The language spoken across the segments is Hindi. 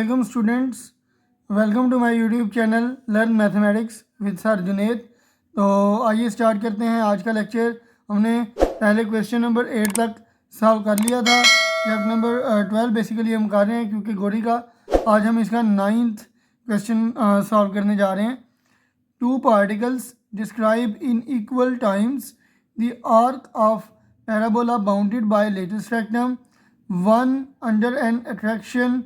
Assalamualaikum students, welcome to my YouTube channel learn mathematics with sir Junaid. तो आइए स्टार्ट करते हैं आज का लेक्चर। हमने पहले क्वेश्चन नंबर 8 तक सॉल्व कर लिया था। चैप्टर नंबर 12 बेसिकली हम कर रहे हैं क्योंकि गोरी का आज हम इसका 9th क्वेश्चन सॉल्व करने जा रहे हैं। Two particles describe in equal times the arc of parabola bounded by latus rectum, one under an attraction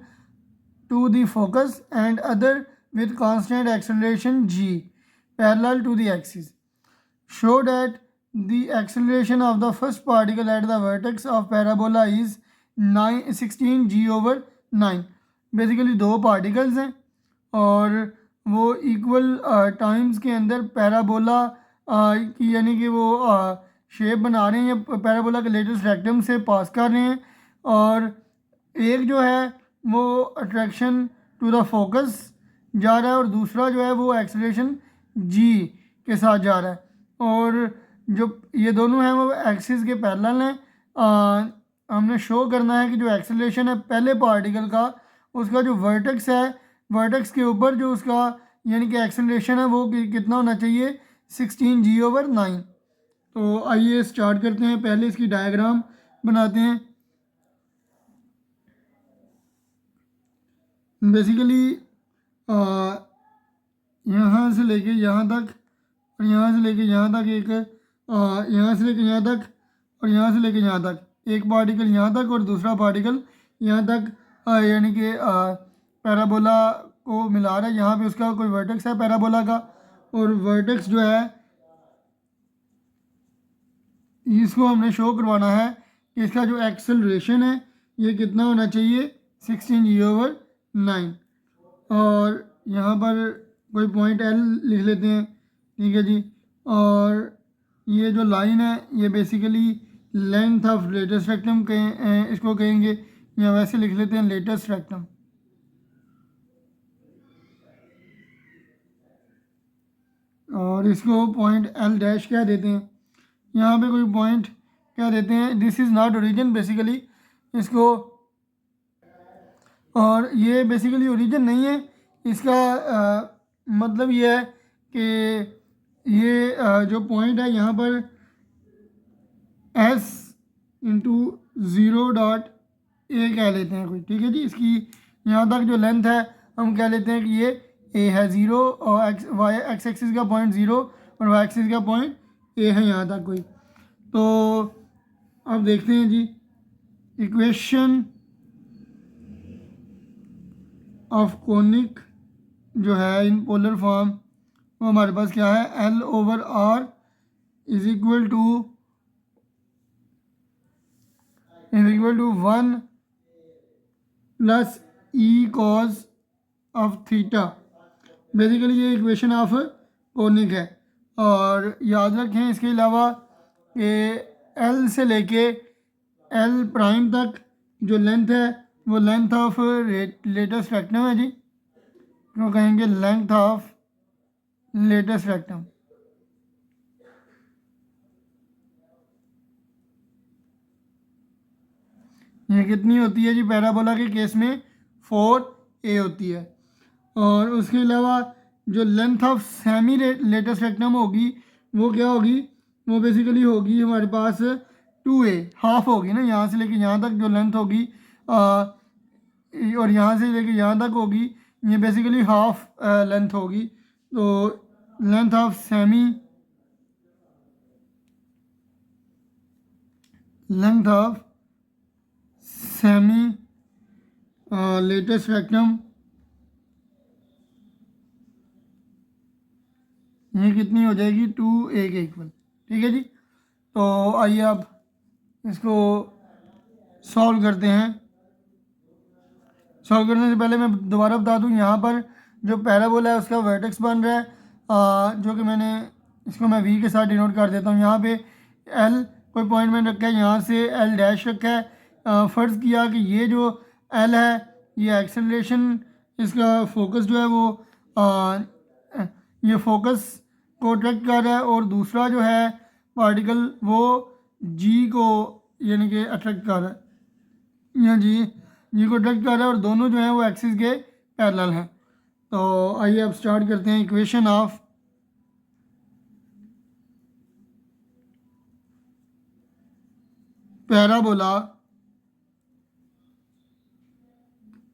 to the focus and other with constant acceleration g parallel to the axis. Show that the acceleration of the first particle at the vertex of parabola is 16 g over 9. Basically दो पार्टिकल्स हैं और वो इक्वल टाइम्स के अंदर पैराबोला की यानी कि वो शेप बना रहे हैं या पैराबोला के लेटेस्ट रेक्टम से पास कर रहे हैं। और एक जो है वो अट्रैक्शन टू द फोकस जा रहा है और दूसरा जो है वो एक्सेलरेशन जी के साथ जा रहा है और जो ये दोनों हैं वो एक्सिस के पैरेलल हैं। हमने शो करना है कि जो एक्सेलरेशन है पहले पार्टिकल का उसका जो वर्टेक्स है वर्टेक्स के ऊपर जो उसका यानी कि एक्सेलरेशन है वो कितना होना चाहिए 16 जी ओवर 9। तो आइए स्टार्ट करते हैं। पहले इसकी डायग्राम बनाते हैं। बेसिकली यहाँ से लेके यहाँ तक और यहाँ से लेके यहाँ तक एक यहाँ से लेके यहाँ तक और यहाँ से लेके यहाँ तक एक पार्टिकल यहाँ तक और दूसरा पार्टिकल यहाँ तक यानी कि पैराबोला को मिला रहा है। यहाँ पे उसका कोई वर्टेक्स है पैराबोला का और वर्टेक्स जो है इसको हमने शो करवाना है कि इसका जो एक्सेलरेशन है ये कितना होना चाहिए 16 जी ओवर 9। और यहाँ पर कोई पॉइंट एल लिख लेते हैं, ठीक है जी। और ये जो लाइन है ये basically length of latus rectum इसको कहेंगे या वैसे लिख लेते हैं लेटेस्ट रेक्टम। और इसको पॉइंट एल डैश क्या देते हैं, यहाँ पे कोई पॉइंट क्या देते हैं, this is not origin basically इसको। और ये बेसिकली ओरिजिन नहीं है इसका मतलब ये है कि ये जो पॉइंट है यहाँ पर s इंटू 0.a कह लेते हैं कोई, ठीक है जी। इसकी यहाँ तक जो लेंथ है हम कह लेते हैं कि ये a है 0 और x एक्सिस का पॉइंट 0 और y एक्सिस का पॉइंट a है यहाँ तक कोई। तो अब देखते हैं जी इक्वेशन ऑफ कोनिक जो है इन पोलर फॉर्म वो हमारे पास क्या है, L over R is equal to 1 plus E cos of theta. Basically ये इक्वेशन ऑफ कोनिक है। और याद रखें इसके अलावा कि L से लेके L प्राइम तक जो लेंथ है वो लेंथ ऑफ लेटेस्ट रेक्टम है जी, तो कहेंगे लेंथ ऑफ लेटेस्ट रेक्टम। ये कितनी होती है जी, पैराबोला के केस में 4a होती है। और उसके अलावा जो length of semi latus rectum होगी वो क्या होगी, वो बेसिकली होगी हमारे पास 2a हाफ होगी ना, यहाँ से लेके यहाँ तक जो लेंथ होगी और यहाँ से लेके यहाँ तक होगी ये बेसिकली हाफ लेंथ होगी। तो length of semi latus rectum ये कितनी हो जाएगी 2a के इक्वल, ठीक है जी। तो आइए अब इसको सॉल्व करते हैं। सॉल्व करने से पहले मैं दोबारा बता दूं यहाँ पर जो पैराबोला है उसका वर्टेक्स बन रहा है जो कि मैंने इसको मैं v के साथ डिनोट कर देता हूँ। यहाँ पे l कोई पॉइंट मैंने रखा है, यहाँ से l डैश रखा है। फ़र्ज़ किया कि ये जो l है ये एक्सेलरेशन इसका फोकस जो है वो ये फोकस को अट्रैक्ट कर रहा है और दूसरा जो है पार्टिकल वो g को यानी कि अट्रैक्ट कर रहा है। यहाँ जी जी को डायरेक्ट कर रहा है और दोनों जो हैं वो एक्सिस के पैरेलल हैं। तो आइए अब स्टार्ट करते हैं। Equation of parabola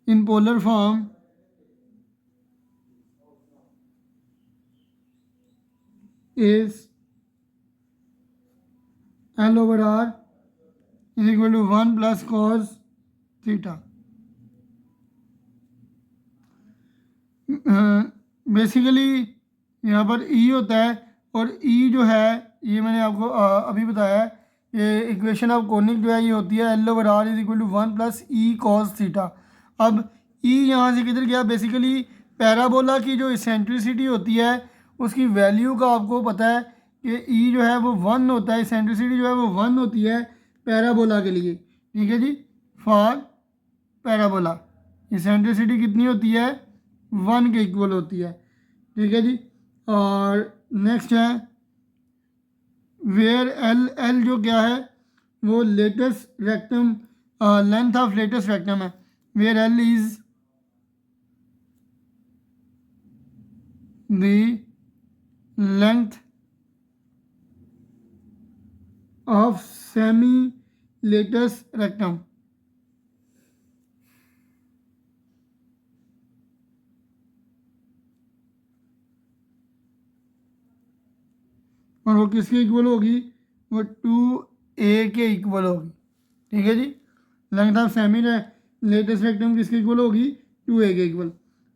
in polar form is L over R is equal to 1 plus cos theta। Basically यहाँ पर E होता है और E जो है ये मैंने आपको अभी बताया है, ये इक्वेशन ऑफ कोनिक जो है ये होती है L over R is equal to 1 plus E cos theta. अब E यहाँ से किधर गया? बेसिकली पैराबोला की जो इसेंट्रिसिटी होती है उसकी वैल्यू का आपको पता है कि E जो है वो 1 होता है, इसेंट्रिसिटी जो है वो 1 होती है पैराबोला के लिए। ठीक है जी, फॉर पैराबोला इसेंट्रिसिटी कितनी होती है? 1 के इक्वल होती है। ठीक है जी, और नेक्स्ट है वेयर एल जो क्या है वो latus rectum, length of latus rectum है। Where l is the length of semi latus rectum. और वो किसके इक्वल होगी? वो 2a के इक्वल होगी। ठीक है जी, length of semi latus rectum किसके इक्वल होगी? 2a के इक्वल।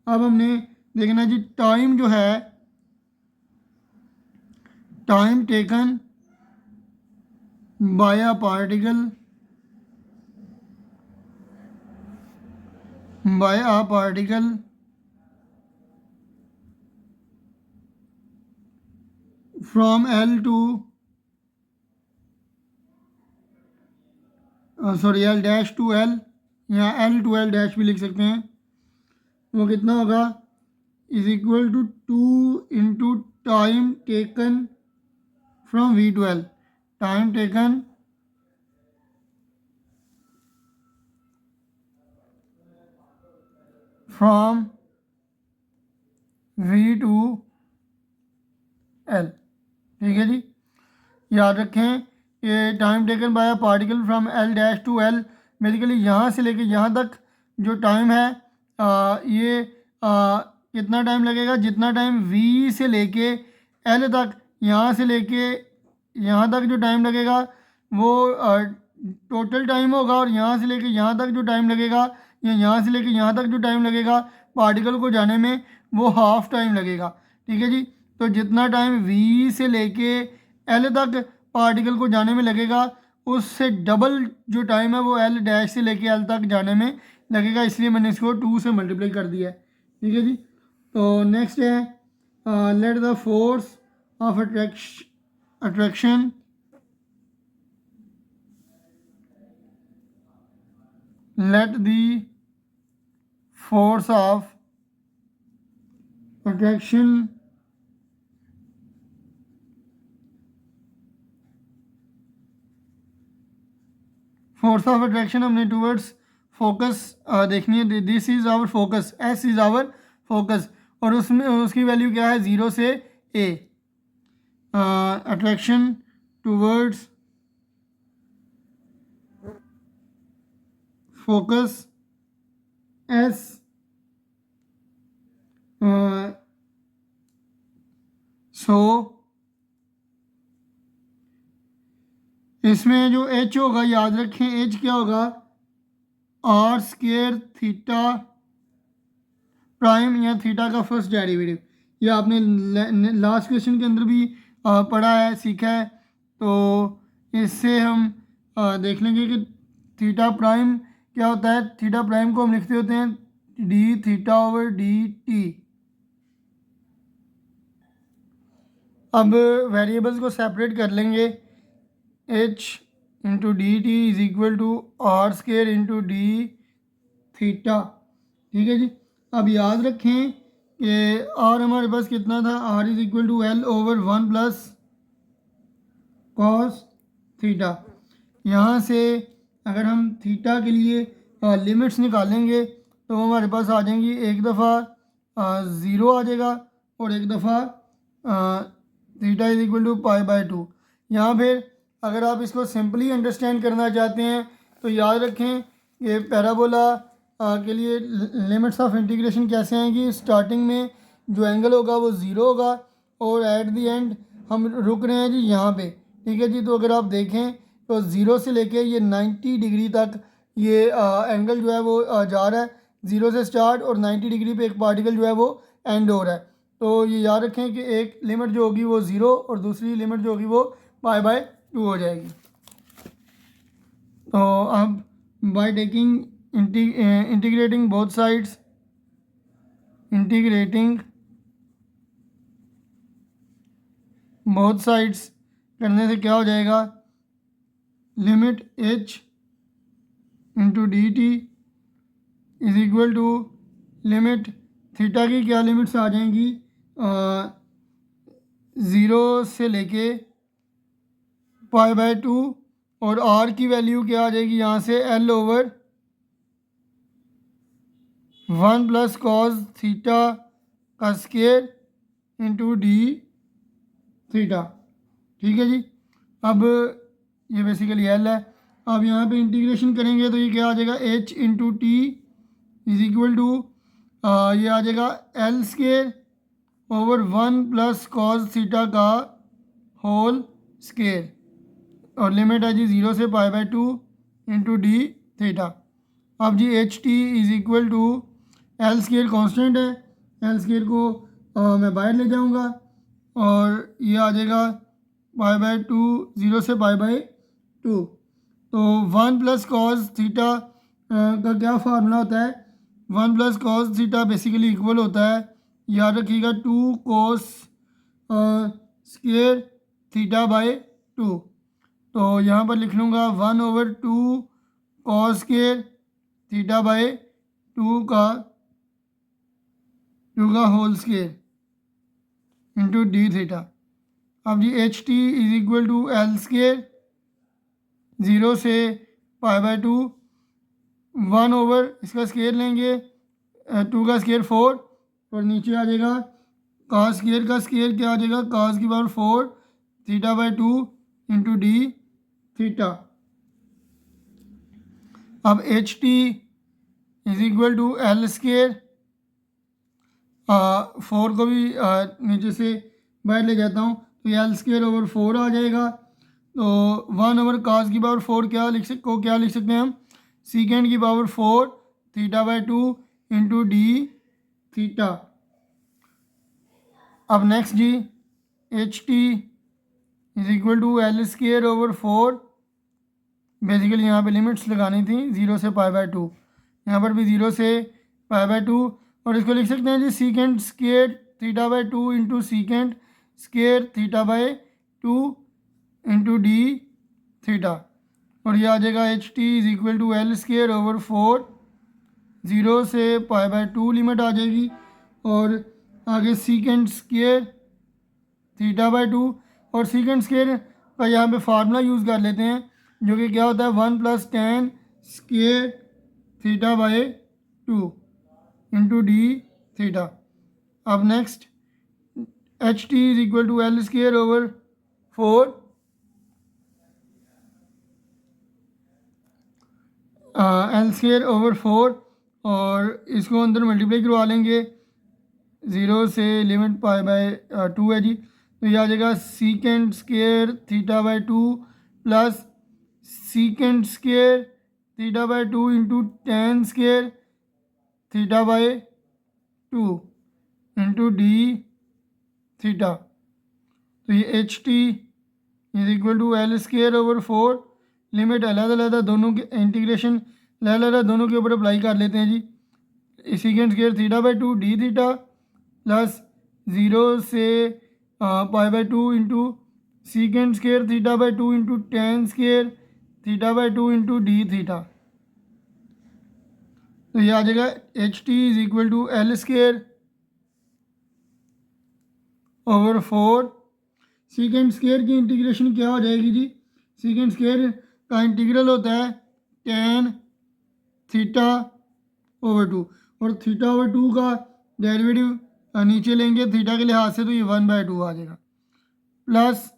अब हमने देखना जी टाइम जो है, time taken by a particle from L to L dash to L, या L टू L डैश भी लिख सकते हैं। वो कितना होगा? Is equal to 2 into time taken from V to L। Time taken from V to L। ठीक है जी, याद रखें ये time taken by a particle from L dash to L, basically यहाँ से लेके यहाँ तक जो टाइम है ये कितना टाइम लगेगा? जितना टाइम V से लेके L तक, यहाँ से लेके यहाँ तक जो टाइम लगेगा वो टोटल टाइम होगा, और यहाँ से लेके यहाँ तक जो टाइम लगेगा या यहाँ से लेके यहाँ तक जो टाइम लगेगा पार्टिकल को जाने में वो हाफ टाइम लगेगा। ठीक है जी, तो जितना टाइम V से लेके L तक पार्टिकल को जाने में लगेगा उससे डबल जो टाइम है वो L डैश से लेके L तक जाने में लगेगा, इसलिए मैंने इसको 2 से मल्टीप्लाई कर दिया है। ठीक है जी, तो नेक्स्ट है let the force of attraction let the force of attraction हमने टूवर्ड्स फोकस देखनी है। This is our focus, S is our focus, और उसमें उसकी वैल्यू क्या है? 0 से a। Attraction towards focus S so इसमें जो h होगा याद रखें, h क्या होगा? आर स्क्वायर थीटा प्राइम, या थीटा का फर्स्ट डेरिवेटिव। ये आपने लास्ट क्वेश्चन के अंदर भी पढ़ा है, सीखा है। तो इससे हम देख लेंगे कि थीटा प्राइम क्या होता है। थीटा प्राइम को हम लिखते होते हैं d theta over d t. अब वेरिएबल्स को सेपरेट कर लेंगे। h into d t is equal to r square into d theta. ठीक है जी, अब याद रखें कि r हमारे पास कितना था? r is equal to L over 1 plus cos theta. यहाँ से अगर हम थीटा के लिए लिमिट्स निकालेंगे तो हमारे पास आ जाएंगी, एक दफ़ा 0 आ जाएगा और एक दफ़ा theta is equal to pi by 2। यहाँ फिर अगर आप इसको सिंपली अंडरस्टैंड करना चाहते हैं तो याद रखें कि पैराबोला के लिए लिमिट्स ऑफ इंटीग्रेशन कैसे आएंगी। स्टार्टिंग में जो एंगल होगा वो 0 होगा और एट द एंड हम रुक रहे हैं जी यहाँ पे, ठीक है जी। तो अगर आप देखें तो 0 से लेके ये 90 डिग्री तक ये एंगल जो है वो जा रहा है, 0 से स्टार्ट और 90 डिग्री पे एक पार्टिकल जो है वो एंड हो रहा है। तो ये याद रखें कि एक लिमिट जो होगी वो 0 और दूसरी लिमिट जो होगी वो पाई बाय 2 हो जाएगी। तो अब by taking integrating both sides, integrating both sides करने से क्या हो जाएगा, limit h into d t is equal to limit theta की क्या लिमिट्स आ जाएंगी, 0 से लेके पाई बाय 2 और r की वैल्यू क्या आ जाएगी यहाँ से l over 1 plus cos theta का स्केयर इंटू डी थीटा, ठीक है जी। अब ये बेसिकली l है। अब यहाँ पे इंटीग्रेशन करेंगे तो ये क्या आ जाएगा, h into t is equal to ये आ जाएगा l square over 1 plus cos theta का होल स्केयर और लिमिट है जी 0 से pi by 2 into d theta. अब जी h t is equal to l square constant है, एल स्केयर को मैं बाहर ले जाऊंगा और ये आ जाएगा पाई बाय 2, 0 से पाई बाय 2। तो 1 प्लस कॉस थीटा का क्या फार्मूला होता है, 1 plus cos theta basically equal होता है, याद रखिएगा 2 कोस स्केयर थीटा बाय 2। तो यहाँ पर लिख लूँगा 1 over 2 cos square theta by 2 का whole square into d theta. अब जी h t is equal to l square 0 से पाई बाय 2, 1 ओवर इसका स्केयर लेंगे 2 का स्केयर 4 और नीचे आ जाएगा कास स्केयर का स्केयर क्या आ जाएगा, कास की power 4 theta by 2 into d theta. अब h t is equal to l square 4 को भी नीचे से बाहर ले जाता हूँ तो एल स्केयर ओवर 4 आ जाएगा। तो 1 ओवर कास की पावर 4 क्या लिख सकते हैं हम, सीकेंड की power 4 theta by 2 into d theta. अब नेक्स्ट जी h t is equal to l square over 4, basically यहाँ पे लिमिट्स लगानी थी 0 से पाई बाय 2, यहाँ पर भी 0 से पाई बाय 2 और इसको लिख सकते हैं जी secant square theta by 2 into secant square theta by 2 into d theta और ये आ जाएगा h t is equal to l square over 4, 0 से पाई बाय 2 लिमिट आ जाएगी और आगे सीकेंड स्केयर थीटा बाय 2 और सीकेंड स्केयर का यहाँ पे फार्मूला यूज़ कर लेते हैं जो कि क्या होता है 1 plus tan square theta by 2 into d theta. अब next h t is equal to l square over 4 l square over 4 और इसको अंदर मल्टीप्लाई करवा लेंगे 0 से लिमिट पाई बाय 2 है जी। तो ये आ जाएगा secant square theta by 2 plus secant square theta by 2 into tan square theta by 2 into d theta. तो ये h t is equal to l square over 4, limit अलग दोनों के इंटीग्रेशन अलग दोनों के ऊपर अप्लाई कर लेते हैं जी। Secant square theta by 2 d theta plus 0 से pi by 2 into secant square theta by 2 into tan square theta by 2 into d theta. तो ये आ जाएगा h t is equal to l square over 4। Secant square की इंटीग्रेशन क्या हो जाएगी जी, सीकेंड स्केयर का इंटीग्रल होता है tan थीटा ओवर टू, और थीटा ओवर टू का डेरिवेटिव नीचे लेंगे थीटा के लिहाज से, तो ये 1/2 आ जाएगा, प्लस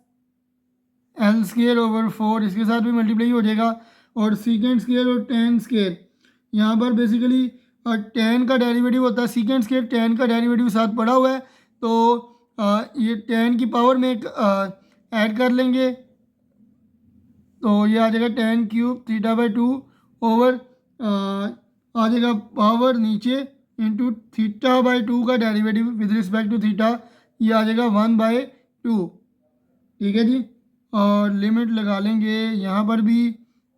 एल स्केयर ओवर 4, इसके साथ भी मल्टीप्लाई हो जाएगा, और सीकेंड स्केयर और टेन स्केयर, यहाँ पर बेसिकली टेन का डेरिवेटिव होता है, सीकेंड स्केयर टेन का डेरिवेटिव साथ पड़ा हुआ है, तो ये टेन की पावर में एक ऐड कर लेंगे, तो ये आ जाएगा tan cube theta by two over आ जाएगा पावर नीचे इंटू थीटा बाई टू का derivative with respect to theta, ये आ जाएगा 1/2। ठीक है जी, और लिमिट लगा लेंगे यहाँ पर भी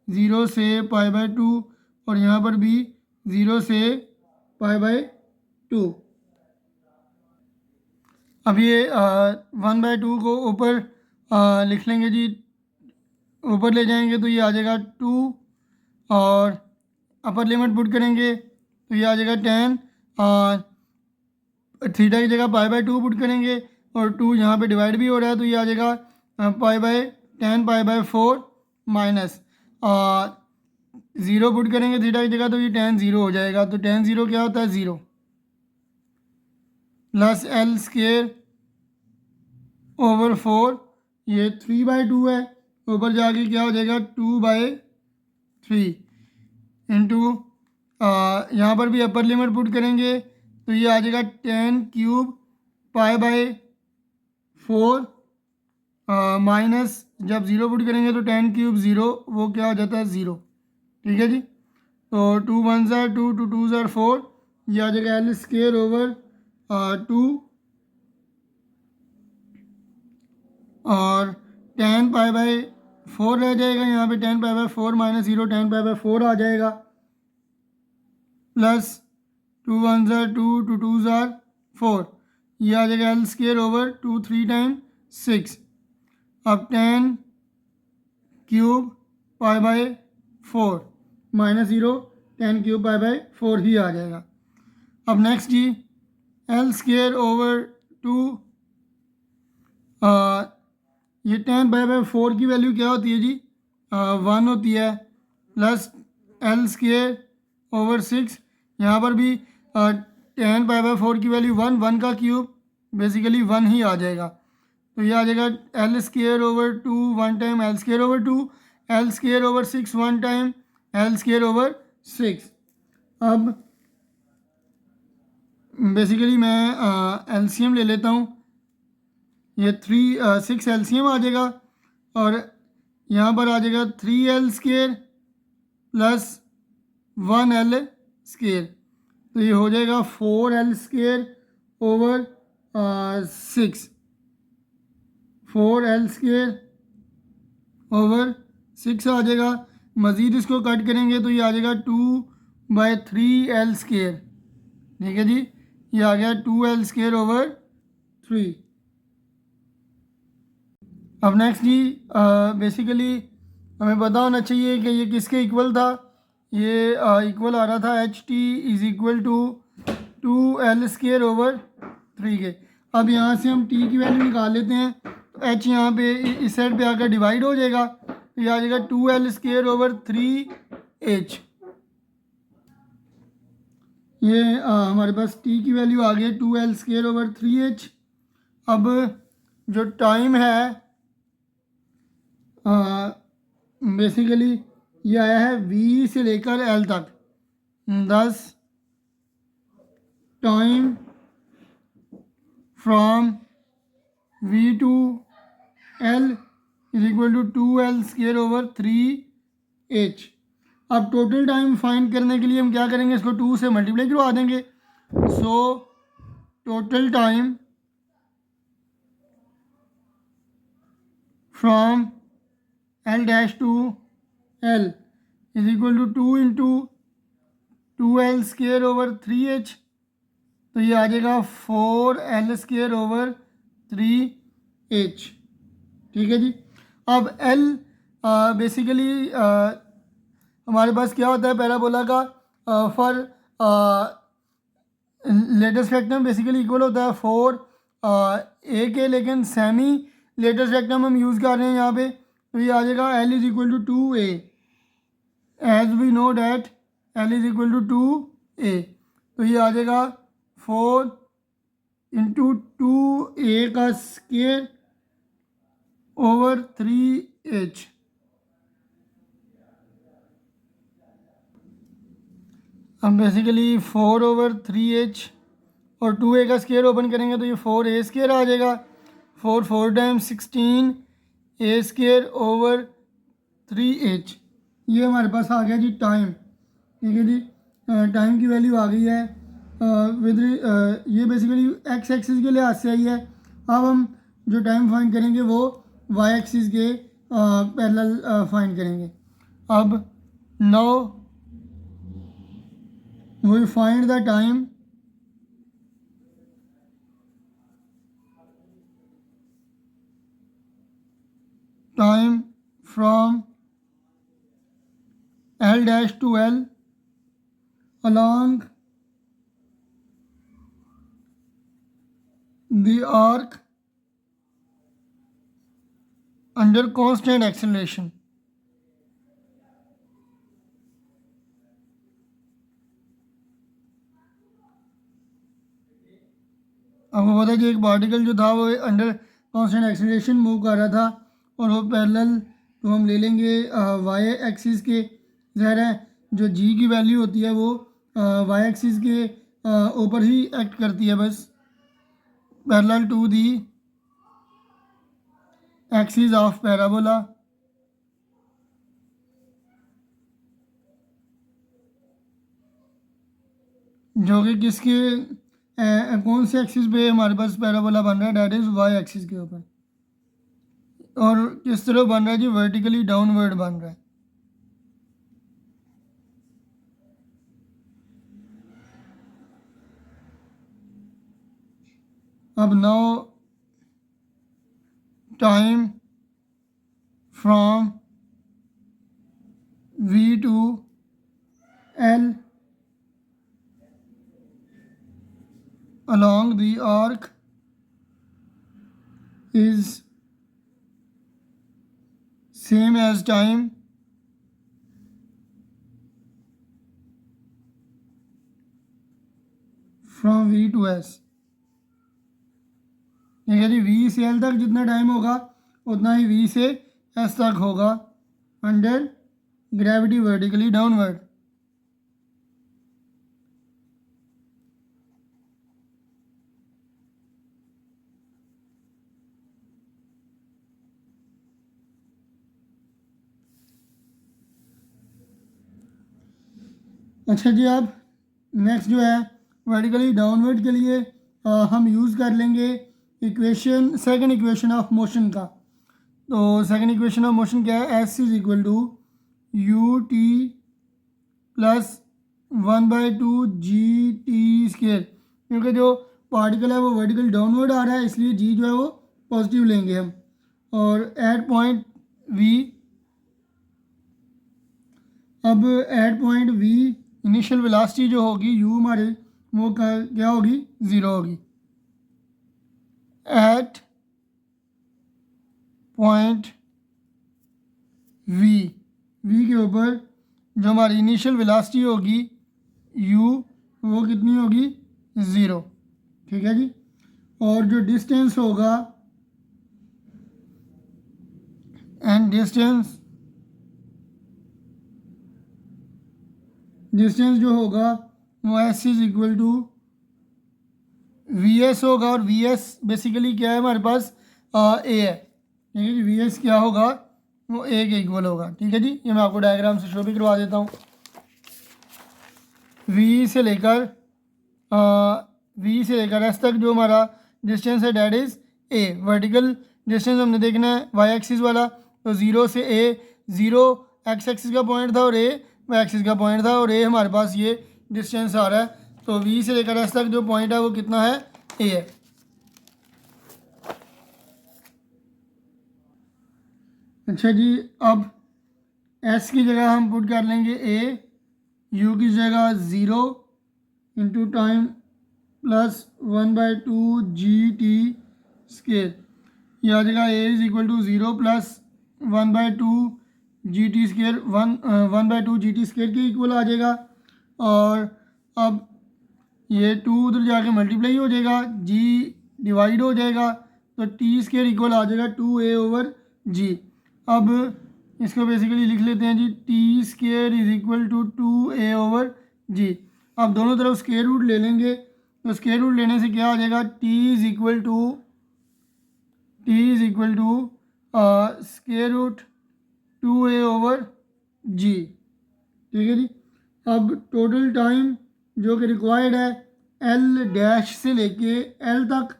0 से π/2 और यहाँ पर भी 0 से π/2। अब ये 1/2 को ऊपर लिख लेंगे जी, ऊपर ले जाएंगे तो ये आ जाएगा 2, और अपर लिमिट पुट करेंगे तो ये आ जाएगा 10, और थीटा की जगह π/2 पुट करेंगे, और 2 यहाँ पे डिवाइड भी हो रहा है, तो ये आ जाएगा π/10 π/4 माइनस 0 पुट करेंगे थीटा की जगह, तो ये 10 0 हो जाएगा, तो 10 0 क्या होता है 0, प्लस एल स्केयर ओवर 4, ये 3/2 है, ऊपर जाके क्या हो जाएगा 2/3 इंटू यहाँ पर भी अपर लिमिट पुट करेंगे तो ये आ जाएगा 10 क्यूब π/4 माइनस जब 0 पुट करेंगे तो 10 क्यूब 0, वो क्या हो जाता है 0। ठीक है जी, तो 2 1 2 2 2 4, ये आ जाएगा एल स्केयर ओवर 2, और 10 π/4 रह जाएगा, यहाँ पे 10 π/4 माइनस 0 10 π/4 आ जाएगा, प्लस 2 1 2 2 2 4, ये आ जाएगा एल स्केयर ओवर 2 3 टाइम 6, अब 10 क्यूब π/4 माइनस 0 10 क्यूब π/4 ही आ जाएगा। अब next G L square over 2, ये 10 π/4 की वैल्यू क्या होती है जी 1 होती है, प्लस एल स्केयर ओवर 6, यहाँ पर भी 10 π/4 की वैल्यू 1 का क्यूब बेसिकली 1 ही आ जाएगा, तो ये आ जाएगा L square over 2 1 time L square over 2, l square over 6 1 time L square over 6। अब बेसिकली मैं एलसीएम ले लेता हूँ, ये 6 एलसीएम आ जाएगा, और यहाँ पर आ जाएगा 3 L square plus 1 L square, तो ये हो जाएगा 4 l square over 6, 4 l square over 6 आ जाएगा, मज़ीद इसको कट करेंगे तो ये आ जाएगा 2/3 एल स्केयर। ठीक है जी, ये आ गया 2 एल स्केयर ओवर 3। अब नेक्स्ट जी बेसिकली हमें पता होना चाहिए कि ये किसके इक्वल था, ये इक्वल आ रहा था h t is equal to 2 l square over 3 के। अब यहाँ से हम टी की वैल्यू निकाल लेते हैं, तो एच यहाँ पे इस साइड पे आकर डिवाइड हो जाएगा, तो ये आ जाएगा 2 एल स्केयर ओवर 3 एच, ये हमारे पास टी की वैल्यू आ गई 2 एल स्केयर ओवर 3 एच। अब जो टाइम है बेसिकली ये आया है वी से लेकर एल तक, 10 time from v to l is equal to 2 l square over 3 h. अब टोटल टाइम फाइंड करने के लिए हम क्या करेंगे, इसको 2 से मल्टीप्लाई करवा देंगे, so total time from l dash to l is equal to 2 into 2 l square over 3 h, तो ये आ जाएगा 4 एल स्केयर ओवर 3 एच। ठीक है जी, अब एल बेसिकली हमारे पास क्या होता है पैराबोला का for latus rectum basically equal होता है 4 ए के, लेकिन सेमी लेटेस्ट रेक्टम हम यूज़ कर रहे हैं यहाँ पे, तो ये आ जाएगा l is equal to 2 a, as we know that l is equal to 2a, तो ये आ जाएगा 4 इंटू 2a का स्केयर ओवर 3h। हम बेसिकली 4/3h और 2a का स्केयर ओपन करेंगे तो ये 4a स्केयर आ जाएगा। 4 times 16 a square over 3h। ये हमारे पास आ गया जी टाइम। ठीक है जी, टाइम की वैल्यू आ गई है विद ये बेसिकली एक्स एक्सिस के लिहाज से आई है। अब हम जो टाइम फाइंड करेंगे वो वाई एक्सिस के पैरेलल फाइंड करेंगे। अब now we find the time from L dash to L along the arc under constant acceleration। आपको पता है कि एक पार्टिकल जो था वो अंडर कांस्टेंट एक्सीलरेशन मूव कर रहा था और वो पैरेलल तो हम ले लेंगे वाई एक्सिस के। ज़ाहिर है जो जी की वैल्यू होती है वो वाई एक्सिस के ऊपर ही एक्ट करती है, बस parallel to the axis of parabola. जो कि किसके कौन से एक्सिस पे हमारे पास पैराबोला बन रहा है, डैट इज वाई एक्सिस के ऊपर। और किस तरह बन रहा है जी, वर्टिकली डाउनवर्ड बन रहा है। अब now time from V to L along the arc is same as time from V to S। ठीक है जी, V से L तक जितना टाइम होगा उतना ही V से S तक होगा अंडर ग्रेविटी वर्टिकली डाउनवर्ड। अच्छा जी, अब नेक्स्ट जो है वर्टिकली डाउनवर्ड के लिए हम यूज़ कर लेंगे equation, second equation of motion का। तो सेकंड इक्वेशन ऑफ मोशन क्या है, s is equal to u t plus 1/2 g t square. क्योंकि जो पार्टिकल है वो वर्टिकल डाउनवर्ड आ रहा है, इसलिए जी जो है वो पॉजिटिव लेंगे हम। और एट पॉइंट वी, अब at point v initial velocity जो होगी यू हमारे वो क्या होगी, ज़ीरो होगी। एट पॉइंट वी, वी के ऊपर जो हमारी इनिशियल वेलोसिटी होगी u वो कितनी होगी, ज़ीरो। ठीक है जी, और जो डिस्टेंस होगा एंड डिस्टेंस जो होगा वो s is equal to v s होगा। और वी एस बेसिकली क्या है हमारे पास, ए है। ठीक है जी, वी एस क्या होगा, वो ए के इक्वल होगा। ठीक है जी, ये मैं आपको डायग्राम से शो भी करवा देता हूँ। वी से लेकर एस तक जो हमारा डिस्टेंस है that is a. Vertical distance हमने देखना है वाई एक्सिस वाला, तो ज़ीरो से ए, ज़ीरो एक्स एक्सिस का पॉइंट था और ए वाई एक्सिस का पॉइंट था, और ए हमारे पास ये डिस्टेंस आ रहा है। तो वी से लेकर एस तक जो पॉइंट है वो कितना है, ए है। अच्छा जी, अब एस की जगह हम पुट कर लेंगे ए, यू की जगह zero into time plus 1/2 g t square. यह आ जाएगा a is equal to zero plus 1/2 g t square, 1/2 g t square के इक्वल आ जाएगा। और अब ये 2 उधर जाके मल्टीप्लाई हो जाएगा, जी डिवाइड हो जाएगा, तो टी स्क्वायर इक्वल आ जाएगा 2a ओवर जी। अब इसको बेसिकली लिख लेते हैं जी, t square is equal to 2a over g. अब दोनों तरफ स्क्वायर रूट ले लेंगे, तो स्क्वायर रूट लेने से क्या आ जाएगा, t is equal to square root 2a over g. ठीक है जी। अब टोटल टाइम जो कि रिक्वायर्ड है एल डैश से लेके एल तक,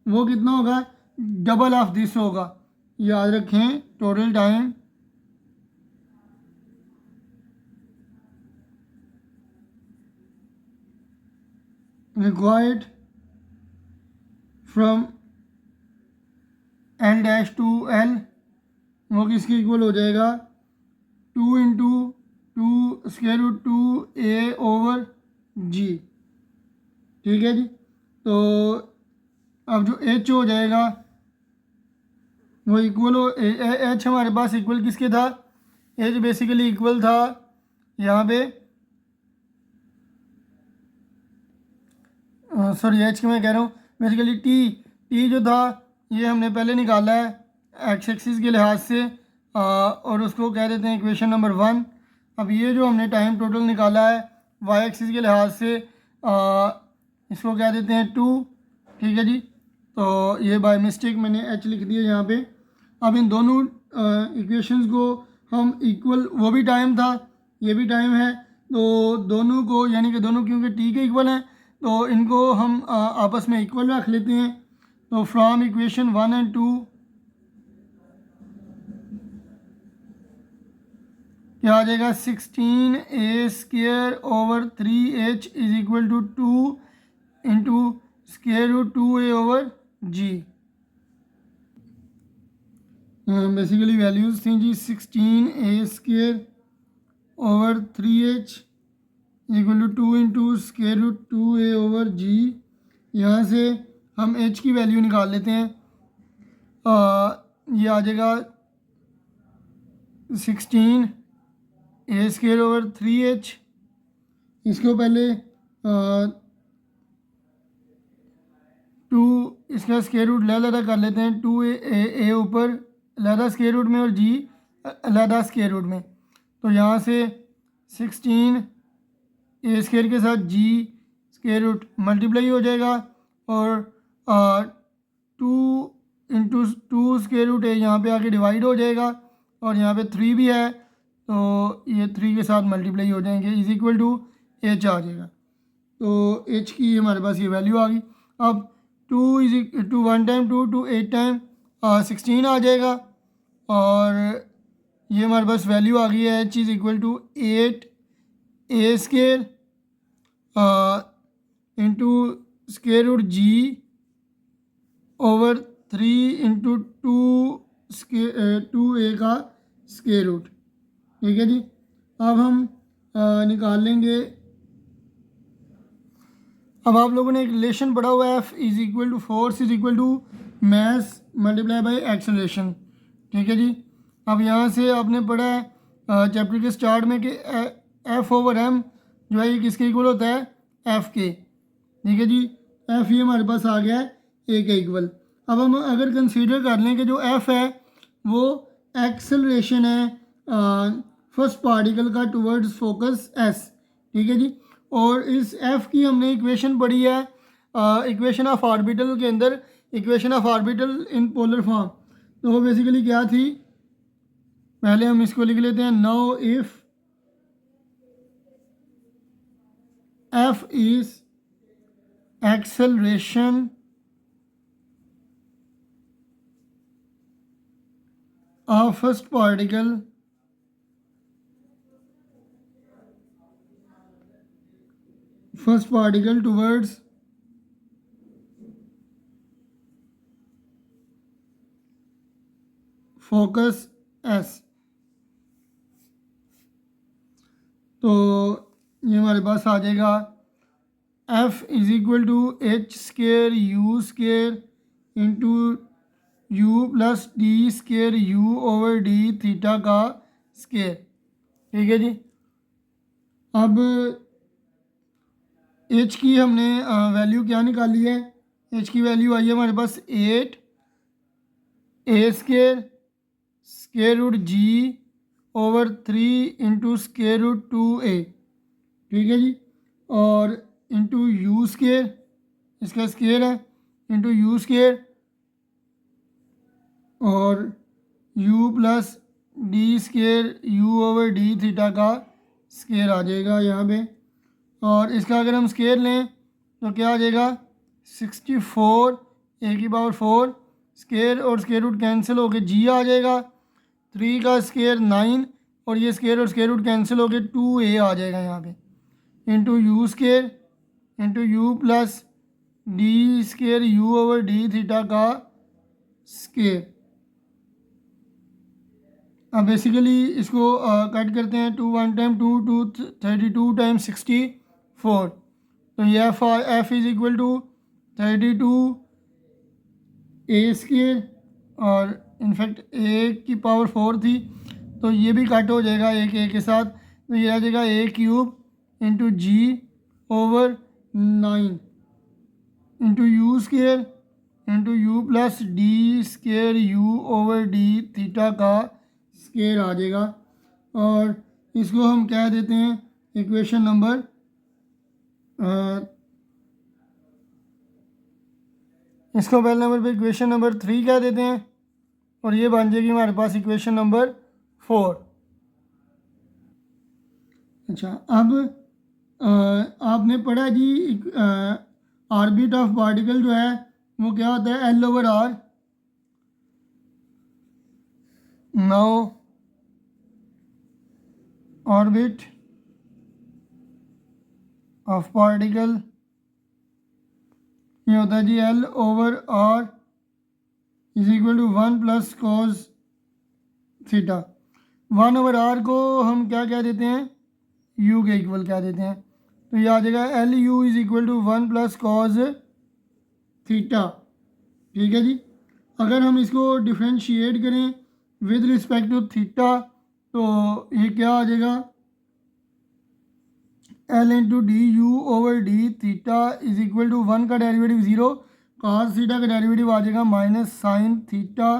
वो कितना होगा, डबल ऑफ दिस होगा। याद रखें, total time required from l dash to l, वो किसके इक्वल हो जाएगा, 2 into 2 square root 2a over g. ठीक है जी। तो अब जो h हो जाएगा वो इक्वल हो, h हमारे पास इक्वल किसके था, h बेसिकली इक्वल था यहाँ पे, सॉरी एच की मैं कह रहा हूँ, बेसिकली टी जो था ये हमने पहले निकाला है एक्स एक्सिस के लिहाज से, और उसको कह देते हैं इक्वेशन नंबर 1। अब ये जो हमने टाइम टोटल निकाला है वाई एक्सिस के लिहाज से, इसको कह देते हैं 2। ठीक है जी। तो ये बाय मिस्टेक मैंने एच लिख दिया यहाँ पे। अब इन दोनों इक्वेशंस को हम इक्वल, वो भी टाइम था ये भी टाइम है, तो दोनों को यानी कि दोनों क्योंकि टी के इक्वल हैं तो इनको हम आपस में इक्वल रख लेते हैं। तो फ्रॉम इक्वेशन 1 एंड 2 क्या आ जाएगा, 16a square over 3h is equal to 2 into square root 2a over g. Basically values थी जी, 16a square over 3h equal to 2 into square root 2a over g. यहाँ से हम h की वैल्यू निकाल लेते हैं, ये आ जाएगा 16a स्क्वायर ओवर 3h। इसको पहले 2 इसका स्क्वायर रूट लहदा कर लेते हैं, 2a ऊपर लहदा स्क्वायर रूट में और जी लहदा स्क्वायर रूट में। तो यहाँ से 16a स्क्वायर के साथ जी स्क्वायर रूट मल्टीप्लाई हो जाएगा, और 2 इंटू 2 स्क्वायर रूट ए यहाँ पे आके डिवाइड हो जाएगा, और यहाँ पे 3 भी है तो ये 3 के साथ मल्टीप्लाई हो जाएंगे, इज इक्वल टू एच आ जाएगा। तो एच की हमारे पास ये वैल्यू आ गई। अब 2 is to 1 time 2 to 8 time 16 आ जाएगा, और ये हमारे पास वैल्यू आ गई है, h is equal to 8a square into square root g over 3 into 2a का स्क्वायर रूट। ठीक है जी। अब हम निकाल लेंगे, अब आप लोगों ने एक रिलेशन पढ़ा हुआ है, f is equal to force is equal to mass multiply by acceleration. ठीक है जी। अब यहाँ से आपने पढ़ा है चैप्टर के स्टार्ट में कि एफ ओवर एम जो है ये किसके इक्वल होता है, एफ के। ठीक है जी। एफ ये हमारे पास आ गया है ए के इक्वल। अब हम अगर कंसीडर कर लें कि जो एफ है वो एक्सेलरेशन है फर्स्ट पार्टिकल का टुवर्ड्स फोकस एस। ठीक है जी। और इस एफ की हमने इक्वेशन पढ़ी है इक्वेशन ऑफ ऑर्बिटल के अंदर, equation of orbital in polar form. तो वो बेसिकली क्या थी, पहले हम इसको लिख लेते हैं, now if f is acceleration of first particle towards focus s. तो ये हमारे पास आ जाएगा f is equal to h square u square into u plus d square u over d theta का स्केयर। ठीक है जी। अब एच की हमने वैल्यू क्या निकाली है, एच की वैल्यू आई है हमारे पास 8 a square root g over 3 into square root 2a, ठीक है जी। और इंटू यू स्केयर, इसका स्केयर है, इंटू यू स्केयर और u plus d square u over d theta का स्केयर आ जाएगा यहाँ पे। और इसका अगर हम स्केयर लें तो क्या आ जाएगा, 64 ए की पावर 4 स्केयर और स्केयर रूट कैंसिल होके जी आ जाएगा, 3 का स्केयर 9 और ये स्केयर और स्केयर रूट कैंसिल होके 2a आ जाएगा यहाँ पे, into u square into u plus d square u over d theta का स्केयर। अब बेसिकली इसको कट करते हैं, 2 1 टाइम 2 2 32 टाइम 64, तो ये f is equal to 32 a square और इनफैक्ट ए की पावर 4 थी तो ये भी कट हो जाएगा एक ए के साथ, तो ये आ जाएगा a cube into g over 9 into u square into u plus d square u over d theta का स्केयर आ जाएगा। और इसको हम क्या देते हैं, इक्वेशन नंबर इसको पहले नंबर पे इक्वेशन नंबर 3 क्या देते हैं और ये बन जाएगी हमारे पास इक्वेशन नंबर 4। अच्छा, अब आपने पढ़ा जी ऑर्बिट ऑफ पार्टिकल जो है वो क्या होता है, l over r. Now orbit of particle ये होता है जी l over r is equal to 1 plus cos theta. 1 over r को हम क्या कह देते हैं, यू के इक्वल क्या देते हैं, तो ये आ जाएगा l u is equal to 1 plus cos theta, ठीक है जी। अगर हम इसको डिफ्रेंशिएट करें विद रिस्पेक्ट टू थीटा तो ये क्या आ जाएगा, l into d u over d theta is equal to 1 का डेरिवेटिव 0, कॉस थीटा का डेरिवेटिव आ जाएगा माइनस साइन थीटा।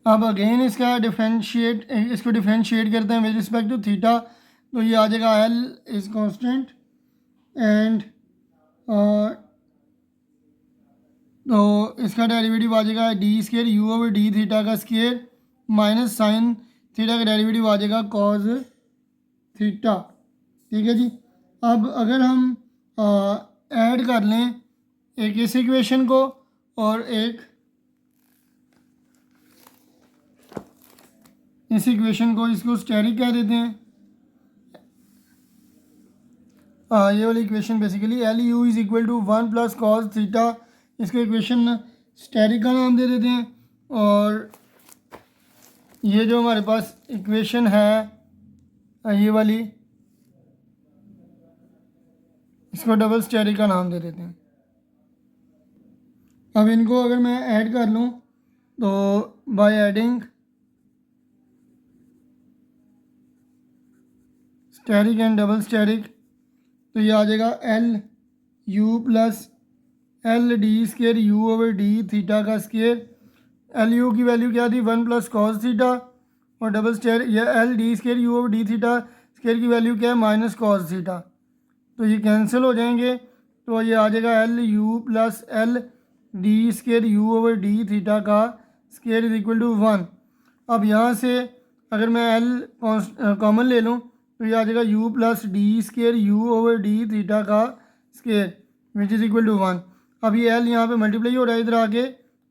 अब अगेन इसका इसको डिफ्रेंशिएट करते हैं विद रिस्पेक्ट टू थीटा, तो ये आ जाएगा एल इज कांस्टेंट एंड तो इसका डेरिवेटिव आ जाएगा D square u over d theta का स्केयर माइनस साइन थीटा का डेरिवेटिव आ जाएगा कॉस थीटा, ठीक है जी। अब अगर हम ऐड कर लें एक इस इक्वेशन को और एक इस इक्वेशन को, इसको स्टेरिक कह देते हैं। ये वाली equation basically l u is equal to 1 plus cos theta, इसको इक्वेशन स्टेरिक का नाम दे देते हैं। और ये जो हमारे पास इक्वेशन है ये वाली, इसको डबल स्टेरिक का नाम दे देते हैं। अब इनको अगर मैं ऐड कर लूँ तो by adding asterisk and double asterisk तो ये आ जाएगा l u plus l d square u over d theta का स्केयर। एल यू की वैल्यू क्या थी, 1 प्लस कॉस थीटा, और डबल स्केयर ये l d square u over d theta square की वैल्यू क्या है, माइनस कॉस थीटा, तो ये कैंसिल हो जाएंगे, तो ये आ जाएगा l u plus l d square u over d theta का स्केयर इज इक्वल टू 1। अब यहाँ से अगर मैं एल कॉमन ले लूँ तो ये आ जाएगा u plus d square u over d theta का square which is equal to 1। अब ये एल यहाँ पे मल्टीप्लाई हो रहा है, इधर आके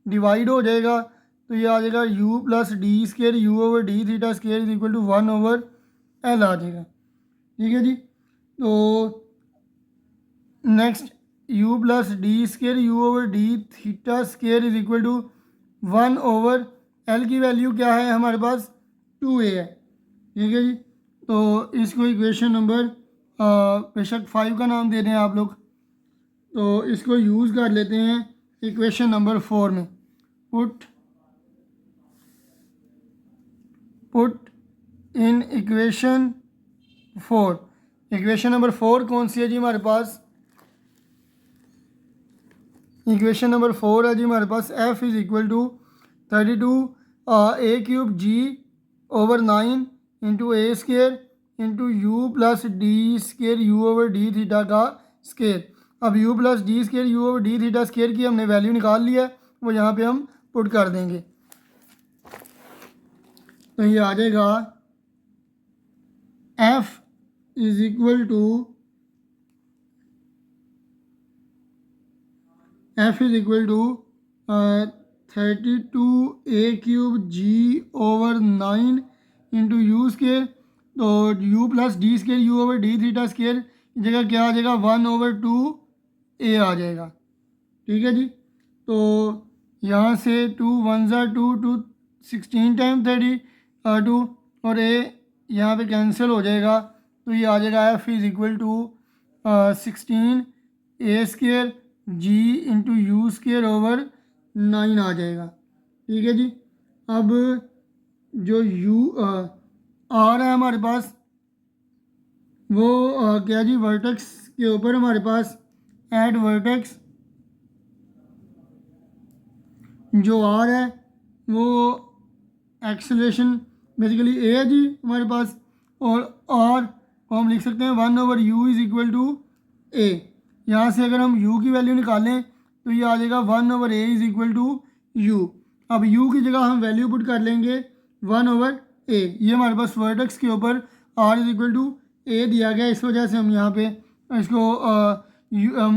डिवाइड हो जाएगा, तो ये आ जाएगा u plus d square u over d theta square is equal to 1 over l आ जाएगा, ठीक है जी। तो next u plus d square u over d theta square is equal to 1 over l की वैल्यू क्या है हमारे पास, 2a है, ठीक है जी। तो इसको इक्वेशन नंबर बेशक 5 का नाम दे दें आप लोग, तो इसको यूज़ कर लेते हैं इक्वेशन नंबर 4 में। Put in equation 4। Equation number 4 कौन सी है जी हमारे पास? इक्वेशन नंबर 4 है जी हमारे पास f is equal to 32 a cube g over 9 into a square into u plus d square u over d theta का स्केयर। अब u plus d square u over d theta square की हमने वैल्यू निकाल लिया है, वो यहाँ पे हम पुट कर देंगे। तो ये आ जाएगा f is equal to f is equal to 32 a cube g over 9 into u square. तो u plus d square u over d theta square की जगह क्या आ जाएगा? 1/2 a आ जाएगा। ठीक है जी। तो यहाँ से 2 1 2 2 16 टाइम 32 और a यहाँ पे कैंसिल हो जाएगा। तो ये आ जाएगा f is equal to 16 a square g into u square over 9 आ जाएगा। ठीक है जी। अब जो u आ रहा है हमारे पास वो क्या जी, वर्टेक्स के ऊपर हमारे पास एट वर्टेक्स जो आर है वो एक्सेलरेशन बेसिकली ए है जी हमारे पास, और आर को हम लिख सकते हैं 1/u इज़ इक्वल टू ए। यहाँ से अगर हम u की वैल्यू निकालें तो ये आ जाएगा 1/a is equal to u। अब u की जगह हम वैल्यू पुट कर लेंगे 1/a। ये हमारे पास वर्टेक्स के ऊपर r is equal to a दिया गया, इस वजह से हम यहाँ पे इसको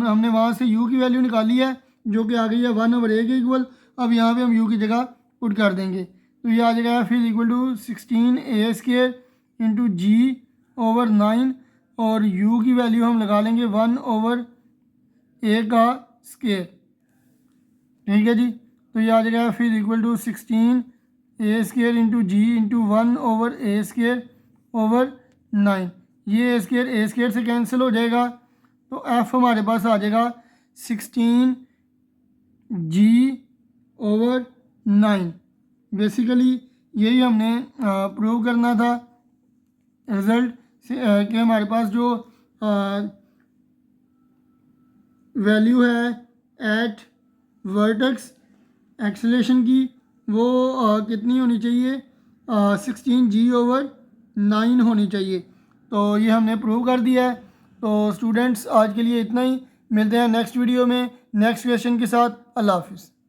हमने वहाँ से u की वैल्यू निकाली है जो कि आ गई है 1/a के इक्वल। अब यहाँ पे हम u की जगह पुट कर देंगे तो ये आ जाएगा f is equal to 16 a square into g over 9 और u की वैल्यू हम लगा लेंगे 1/a का स्केयर। ठीक है जी। तो ये आ जाएगा f is equal to 16 a square into g into 1/a square over 9। ये a स्केयर से कैंसिल हो जाएगा तो f हमारे पास आ जाएगा 16 g ओवर 9। बेसिकली यही हमने प्रूव करना था रिज़ल्ट से कि हमारे पास जो वैल्यू है एट वर्टेक्स एक्सेलरेशन की वो कितनी होनी चाहिए? 16 g ओवर 9 होनी चाहिए। तो ये हमने प्रूव कर दिया है। तो स्टूडेंट्स आज के लिए इतना ही, मिलते हैं नेक्स्ट वीडियो में नेक्स्ट क्वेश्चन के साथ। अल्लाह हाफिज़।